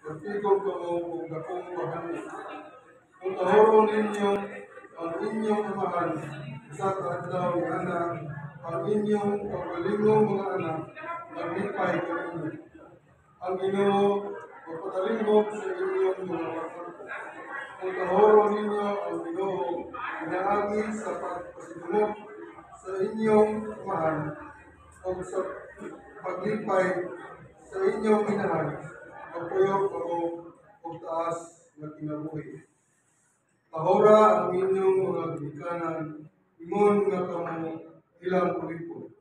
Pagtigong kamo kung dakong bahani. Kung tahoron ninyo ang inyong amahan, sa kaadlaw ni anak, ang inyong kagalingong mga anak, maglipay kaninyo. Ang Ginoo magpatalingog sa inyong mga pagkakas. Kung tahoron ninyo ang Ginoo, inaagi sa pagpasidumog sa inyong amahan, o sa paglipay sa inyong inahan, magpuyog kamo o taas na kinabuhi. Tahora ang inyong mga ginikanan, ingon nga kamo ilang kulipod.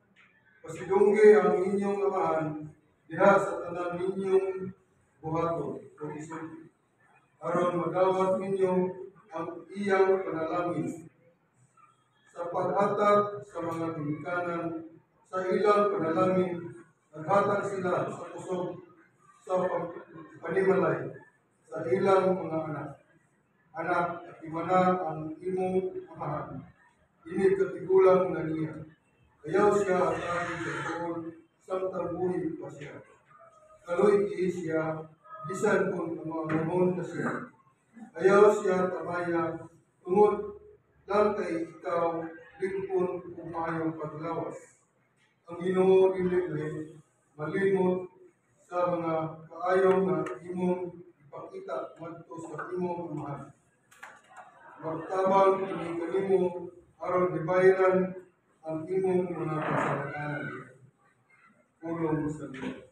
Pasidunggi ang inyong amahan, diha sa tanan ninyong buhaton o isulti. Aron magawat ninyo ang iyang panalangin sa paghatag sa mga ginikanan, sa ilang panalangin, naghatag sila sa kusog sa panimalay sa ilang mga anak. Anak, at imana ang imong amahan. Init katigulang na niya. Ayaw siya at aking katulog, samtang buhi pa siya. Kaloy siya, bisan kung mamamon na siya. Ayaw siya tamaya, tungod lang kay ikaw, ligpon kung mayong paglawas. Ang Ginoo dili malimot sa mga kaayaw na imong ipakita ngadto sa imong amahan. Magtabang kini kanimo aron gibayaran ang imong mga kasalanan. Pulong sa Ginoo.